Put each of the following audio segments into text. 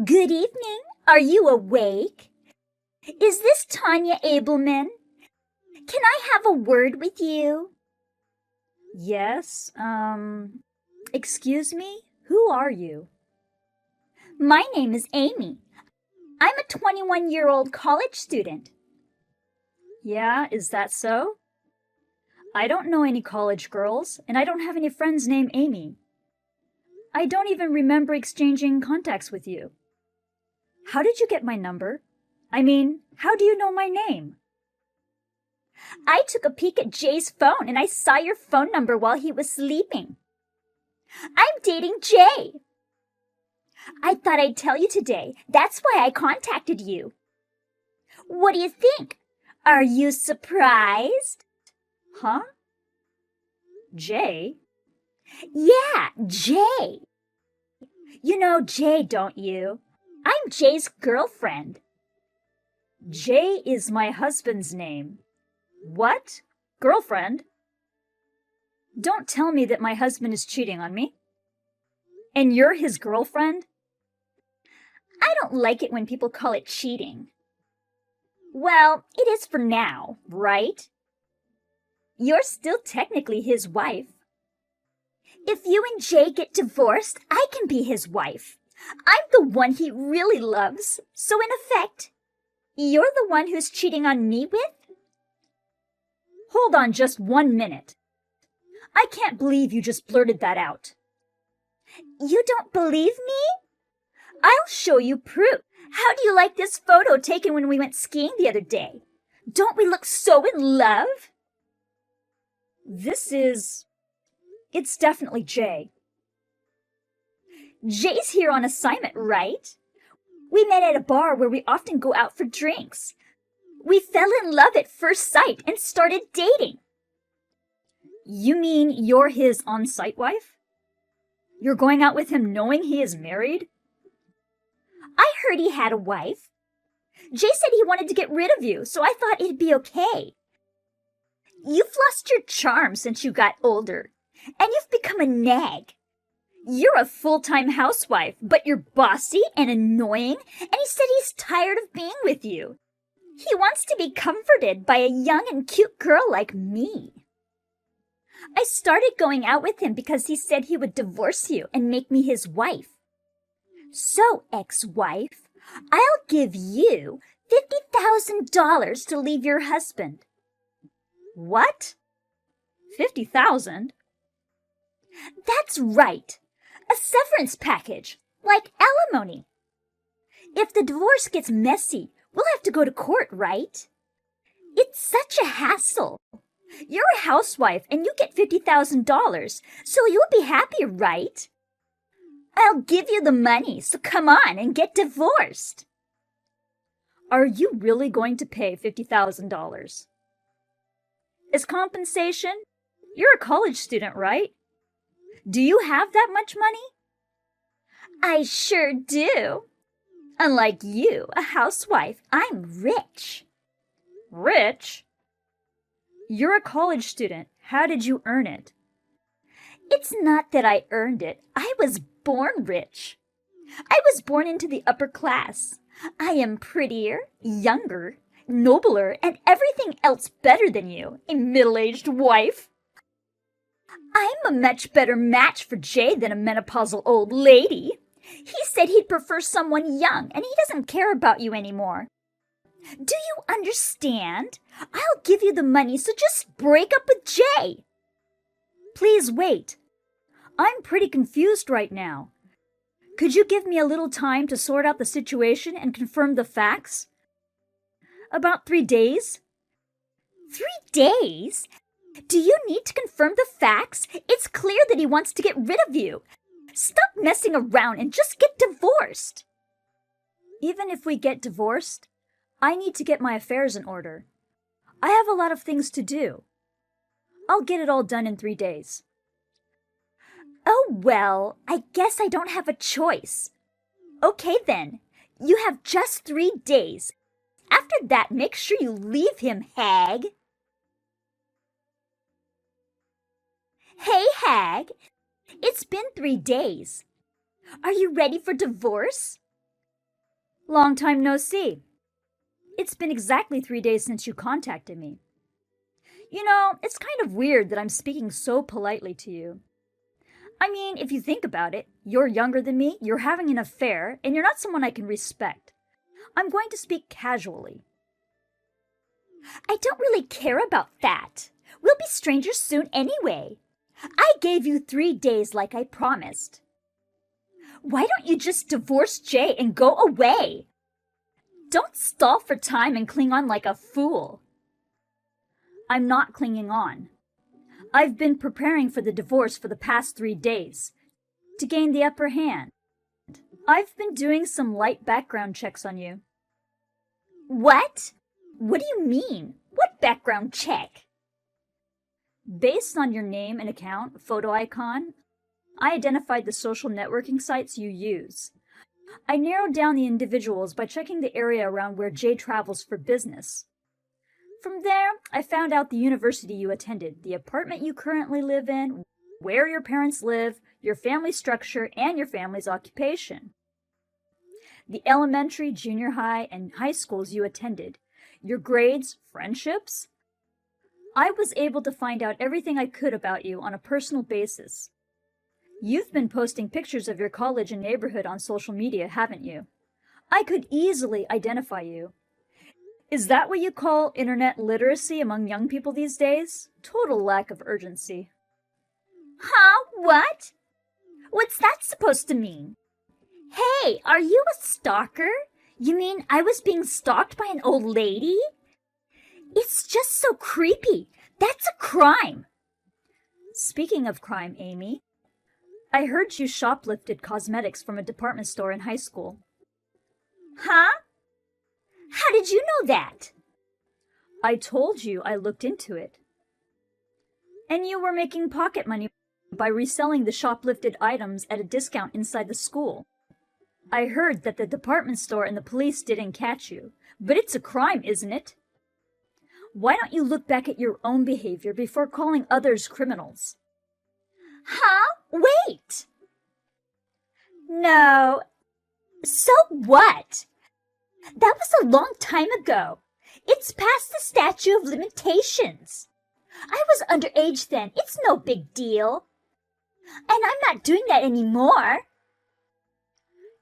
Good evening. Are you awake? Is this Tanya Abelman? Can I have a word with you? Yes, excuse me? Who are you? My name is Amy. I'm a 21-year-old college student. Yeah, is that so? I don't know any college girls, and I don't have any friends named Amy. I don't even remember exchanging contacts with you. How did you get my number? I mean, how do you know my name? I took a peek at Jay's phone and I saw your phone number while he was sleeping. I'm dating Jay. I thought I'd tell you today. That's why I contacted you. What do you think? Are you surprised? Huh? Jay? Yeah, Jay. You know Jay, don't you? I'm Jay's girlfriend. Jay is my husband's name. What? Girlfriend? Don't tell me that my husband is cheating on me. And you're his girlfriend? I don't like it when people call it cheating. Well, it is for now, right? You're still technically his wife. If you and Jay get divorced, I can be his wife. I'm the one he really loves, so in effect, you're the one who's cheating on me with? Hold on just 1 minute. I can't believe you just blurted that out. You don't believe me? I'll show you proof. How do you like this photo taken when we went skiing the other day? Don't we look so in love? It's definitely Jay. Jay's here on assignment, right? We met at a bar where we often go out for drinks. We fell in love at first sight and started dating. You mean you're his on-site wife? You're going out with him knowing he is married? I heard he had a wife. Jay said he wanted to get rid of you, so I thought it'd be okay. You've lost your charm since you got older, and you've become a nag. You're a full-time housewife, but you're bossy and annoying, and he said he's tired of being with you. He wants to be comforted by a young and cute girl like me. I started going out with him because he said he would divorce you and make me his wife. So, ex-wife, I'll give you $50,000 to leave your husband. What? 50,000? That's right. A severance package, like alimony. If the divorce gets messy, we'll have to go to court, right? It's such a hassle. You're a housewife and you get $50,000, so you'll be happy, right? I'll give you the money, so come on and get divorced. Are you really going to pay $50,000? As compensation? You're a college student, right? Do you have that much money? I sure do. Unlike you, a housewife, I'm rich. Rich? You're a college student. How did you earn it? It's not that I earned it. I was born rich. I was born into the upper class. I am prettier, younger, nobler, and everything else better than you, a middle-aged wife. I'm a much better match for Jay than a menopausal old lady. He said he'd prefer someone young, and he doesn't care about you anymore. Do you understand? I'll give you the money, so just break up with Jay. Please wait. I'm pretty confused right now. Could you give me a little time to sort out the situation and confirm the facts? About 3 days? 3 days? Do you need to confirm the facts? It's clear that he wants to get rid of you. Stop messing around and just get divorced. Even if we get divorced, I need to get my affairs in order. I have a lot of things to do. I'll get it all done in 3 days. Oh, well, I guess I don't have a choice. Okay, then. You have just 3 days. After that, make sure you leave him, hag. Hey, hag. It's been 3 days. Are you ready for divorce? Long time no see. It's been exactly 3 days since you contacted me. You know, it's kind of weird that I'm speaking so politely to you. I mean, if you think about it, you're younger than me, you're having an affair, and you're not someone I can respect. I'm going to speak casually. I don't really care about that. We'll be strangers soon anyway. I gave you 3 days like I promised. Why don't you just divorce Jay and go away? Don't stall for time and cling on like a fool. I'm not clinging on. I've been preparing for the divorce for the past 3 days to gain the upper hand. I've been doing some light background checks on you. What? What do you mean? What background check? Based on your name and account, photo icon, I identified the social networking sites you use. I narrowed down the individuals by checking the area around where Jay travels for business. From there, I found out the university you attended, the apartment you currently live in, where your parents live, your family structure, and your family's occupation. The elementary, junior high, and high schools you attended, your grades, friendships. I was able to find out everything I could about you on a personal basis. You've been posting pictures of your college and neighborhood on social media, haven't you? I could easily identify you. Is that what you call internet literacy among young people these days? Total lack of urgency. Huh? What? What's that supposed to mean? Hey, are you a stalker? You mean I was being stalked by an old lady? It's just so creepy. That's a crime. Speaking of crime, Amy, I heard you shoplifted cosmetics from a department store in high school. Huh? How did you know that? I told you I looked into it. And you were making pocket money by reselling the shoplifted items at a discount inside the school. I heard that the department store and the police didn't catch you, but it's a crime, isn't it? Why don't you look back at your own behavior before calling others criminals? Huh? Wait! No. So what? That was a long time ago. It's past the statute of limitations. I was underage then. It's no big deal. And I'm not doing that anymore.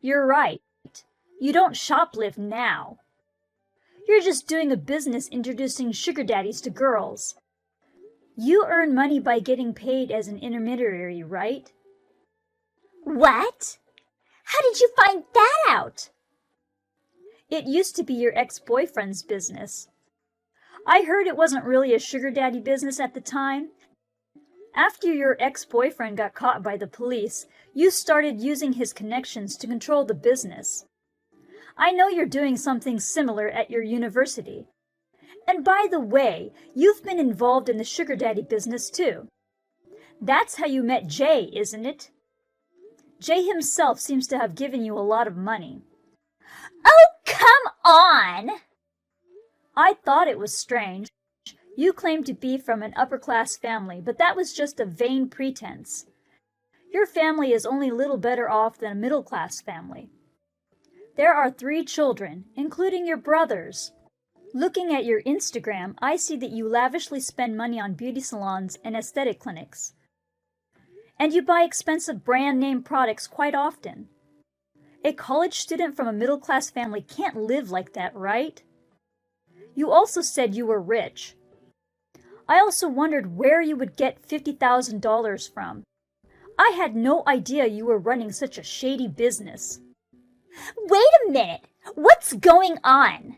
You're right. You don't shoplift now. You're just doing a business introducing sugar daddies to girls. You earn money by getting paid as an intermediary, right? What? How did you find that out? It used to be your ex-boyfriend's business. I heard it wasn't really a sugar daddy business at the time. After your ex-boyfriend got caught by the police, you started using his connections to control the business. I know you're doing something similar at your university. And by the way, you've been involved in the sugar daddy business too. That's how you met Jay, isn't it? Jay himself seems to have given you a lot of money. Oh, come on! I thought it was strange. You claimed to be from an upper-class family, but that was just a vain pretense. Your family is only a little better off than a middle-class family. There are 3 children, including your brothers. Looking at your Instagram, I see that you lavishly spend money on beauty salons and aesthetic clinics. And you buy expensive brand-name products quite often. A college student from a middle-class family can't live like that, right? You also said you were rich. I also wondered where you would get $50,000 from. I had no idea you were running such a shady business. Wait a minute! What's going on?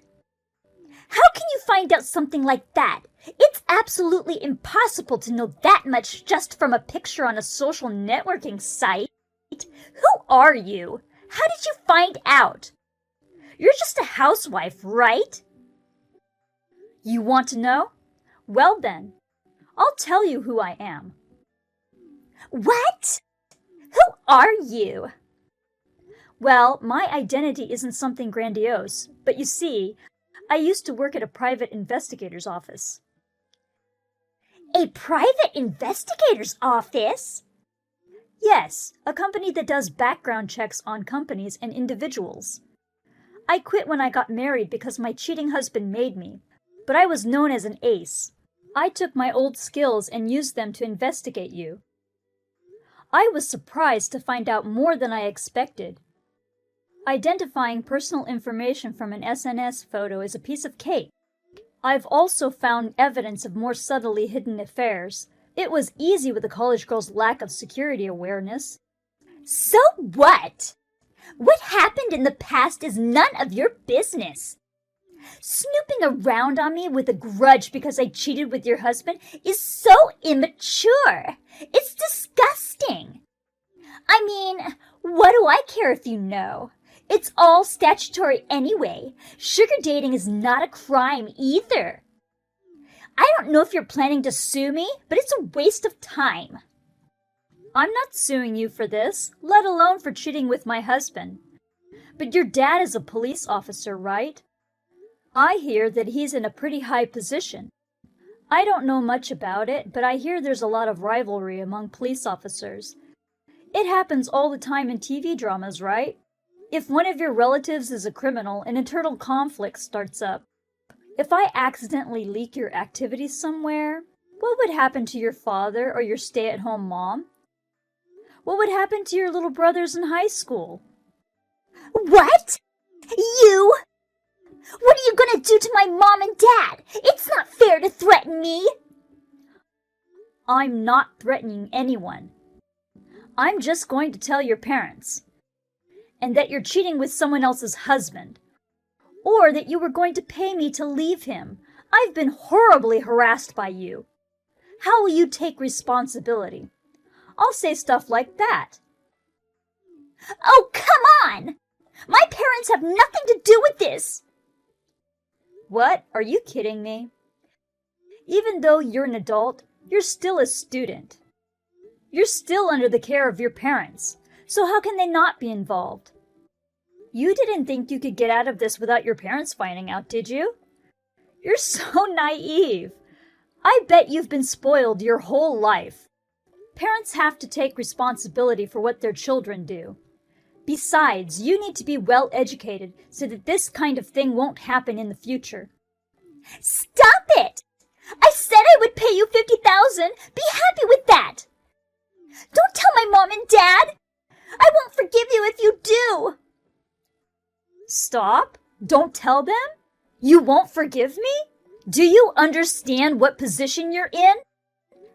How can you find out something like that? It's absolutely impossible to know that much just from a picture on a social networking site. Who are you? How did you find out? You're just a housewife, right? You want to know? Well then, I'll tell you who I am. What? Who are you? Well, my identity isn't something grandiose, but you see, I used to work at a private investigator's office. A private investigator's office? Yes, a company that does background checks on companies and individuals. I quit when I got married because my cheating husband made me, but I was known as an ace. I took my old skills and used them to investigate you. I was surprised to find out more than I expected. Identifying personal information from an SNS photo is a piece of cake. I've also found evidence of more subtly hidden affairs. It was easy with a college girl's lack of security awareness. So what? What happened in the past is none of your business. Snooping around on me with a grudge because I cheated with your husband is so immature. It's disgusting. I mean, what do I care if you know? It's all statutory anyway. Sugar dating is not a crime either. I don't know if you're planning to sue me, but it's a waste of time. I'm not suing you for this, let alone for cheating with my husband. But your dad is a police officer, right? I hear that he's in a pretty high position. I don't know much about it, but I hear there's a lot of rivalry among police officers. It happens all the time in TV dramas, right? If one of your relatives is a criminal, an internal conflict starts up. If I accidentally leak your activities somewhere, what would happen to your father or your stay-at-home mom? What would happen to your little brothers in high school? What? You? What are you gonna do to my mom and dad? It's not fair to threaten me. I'm not threatening anyone. I'm just going to tell your parents. And that you're cheating with someone else's husband. Or that you were going to pay me to leave him. I've been horribly harassed by you. How will you take responsibility? I'll say stuff like that. Oh, come on! My parents have nothing to do with this. What? Are you kidding me? Even though you're an adult, you're still a student. You're still under the care of your parents, so how can they not be involved? You didn't think you could get out of this without your parents finding out, did you? You're so naive. I bet you've been spoiled your whole life. Parents have to take responsibility for what their children do. Besides, you need to be well educated so that this kind of thing won't happen in the future. Stop it! I said I would pay you $50,000. Be happy with that. Don't tell my mom and dad. I won't forgive you if you do. Stop? Don't tell them? You won't forgive me? Do you understand what position you're in?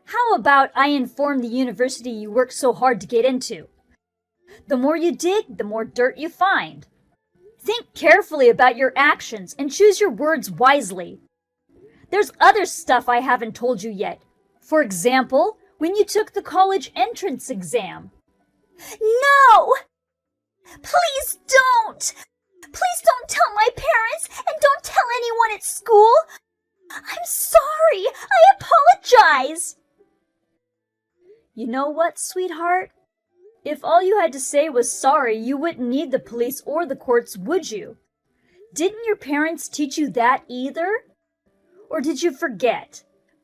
How about I inform the university you worked so hard to get into? The more you dig, the more dirt you find. Think carefully about your actions and choose your words wisely. There's other stuff I haven't told you yet. For example, when you took the college entrance exam. No! Please don't! Please don't tell my parents and don't tell anyone at school. I'm sorry. I apologize. You know what, sweetheart? If all you had to say was sorry, you wouldn't need the police or the courts, would you? Didn't your parents teach you that either? Or did you forget?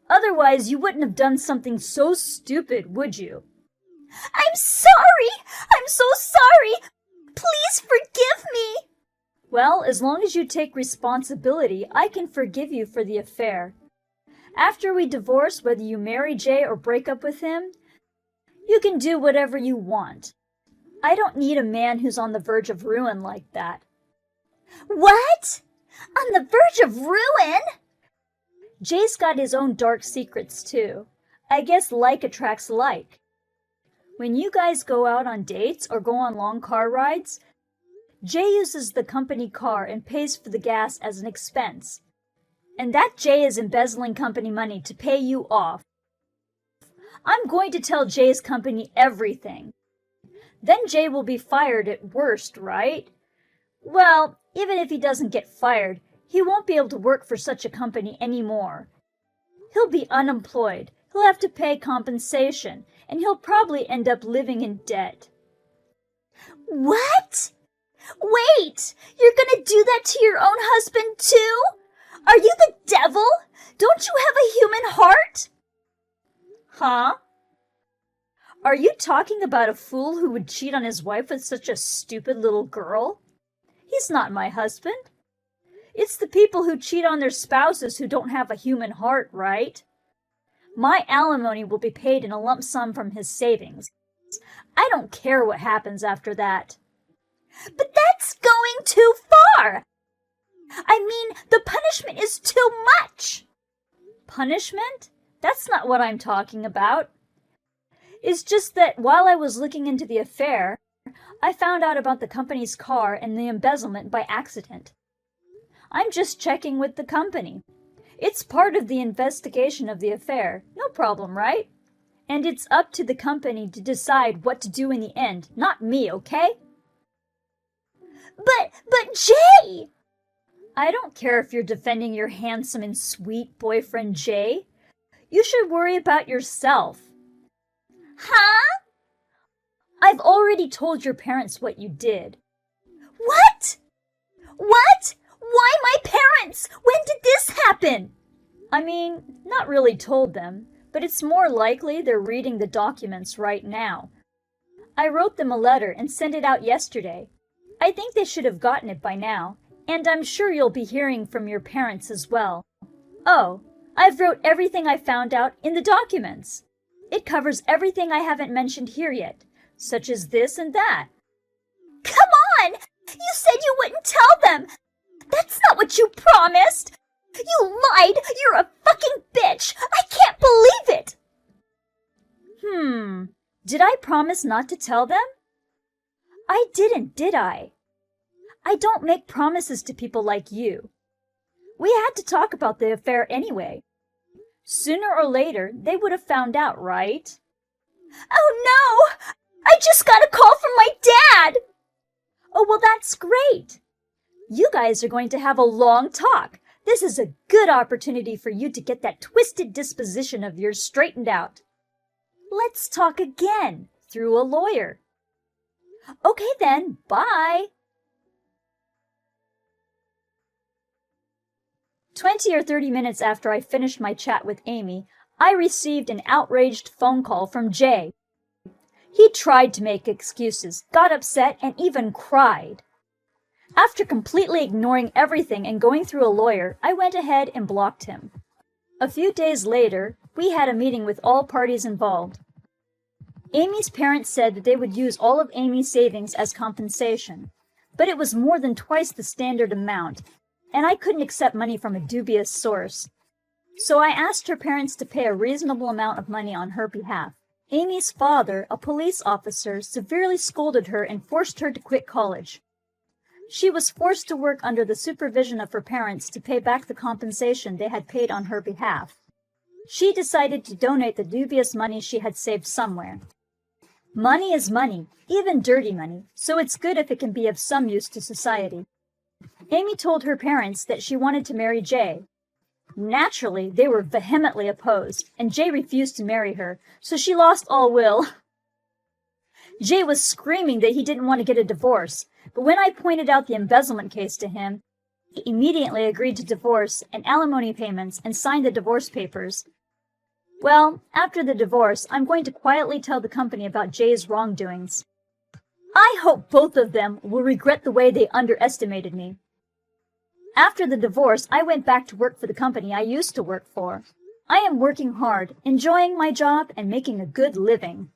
Otherwise, you wouldn't have done something so stupid, would you? I'm sorry! I'm so sorry! Please forgive me! Well, as long as you take responsibility, I can forgive you for the affair. After we divorce, whether you marry Jay or break up with him, you can do whatever you want. I don't need a man who's on the verge of ruin like that. What? On the verge of ruin? Jay's got his own dark secrets, too. I guess like attracts like. When you guys go out on dates or go on long car rides, Jay uses the company car and pays for the gas as an expense. And that Jay is embezzling company money to pay you off. I'm going to tell Jay's company everything. Then Jay will be fired at worst, right? Well, even if he doesn't get fired, he won't be able to work for such a company anymore. He'll be unemployed, he'll have to pay compensation, and he'll probably end up living in debt. What? Wait! You're gonna do that to your own husband, too? Are you the devil? Don't you have a human heart? Huh? Are you talking about a fool who would cheat on his wife with such a stupid little girl? He's not my husband. It's the people who cheat on their spouses who don't have a human heart, right? My alimony will be paid in a lump sum from his savings. I don't care what happens after that. But that's going too far. I mean, the punishment is too much. Punishment? That's not what I'm talking about. It's just that while I was looking into the affair, I found out about the company's car and the embezzlement by accident. I'm just checking with the company. It's part of the investigation of the affair. No problem, right? And it's up to the company to decide what to do in the end, not me, okay? But Jay! I don't care if you're defending your handsome and sweet boyfriend Jay. You should worry about yourself. Huh? I've already told your parents what you did. What? What? Why my parents? When did this happen? I mean, not really told them, but it's more likely they're reading the documents right now. I wrote them a letter and sent it out yesterday. I think they should have gotten it by now, and I'm sure you'll be hearing from your parents as well. Oh, I've wrote everything I found out in the documents. It covers everything I haven't mentioned here yet, such as this and that. Come on! You said you wouldn't tell them! That's not what you promised! You lied! You're a fucking bitch! I can't believe it! Did I promise not to tell them? I didn't, did I? I don't make promises to people like you. We had to talk about the affair anyway. Sooner or later, they would have found out, right? Oh no! I just got a call from my dad! Oh, well, that's great. You guys are going to have a long talk. This is a good opportunity for you to get that twisted disposition of yours straightened out. Let's talk again, through a lawyer. Okay then, bye. 20 or 30 minutes after I finished my chat with Amy, I received an outraged phone call from Jay. He tried to make excuses, got upset, and even cried. After completely ignoring everything and going through a lawyer, I went ahead and blocked him. A few days later, we had a meeting with all parties involved. Amy's parents said that they would use all of Amy's savings as compensation, but it was more than twice the standard amount, and I couldn't accept money from a dubious source. So I asked her parents to pay a reasonable amount of money on her behalf. Amy's father, a police officer, severely scolded her and forced her to quit college. She was forced to work under the supervision of her parents to pay back the compensation they had paid on her behalf. She decided to donate the dubious money she had saved somewhere. Money is money, even dirty money, so it's good if it can be of some use to society. Amy told her parents that she wanted to marry Jay. Naturally, they were vehemently opposed, and Jay refused to marry her, so she lost all will. Jay was screaming that he didn't want to get a divorce, but when I pointed out the embezzlement case to him, he immediately agreed to divorce and alimony payments and signed the divorce papers. Well, after the divorce, I'm going to quietly tell the company about Jay's wrongdoings. I hope both of them will regret the way they underestimated me. After the divorce, I went back to work for the company I used to work for. I am working hard, enjoying my job, and making a good living.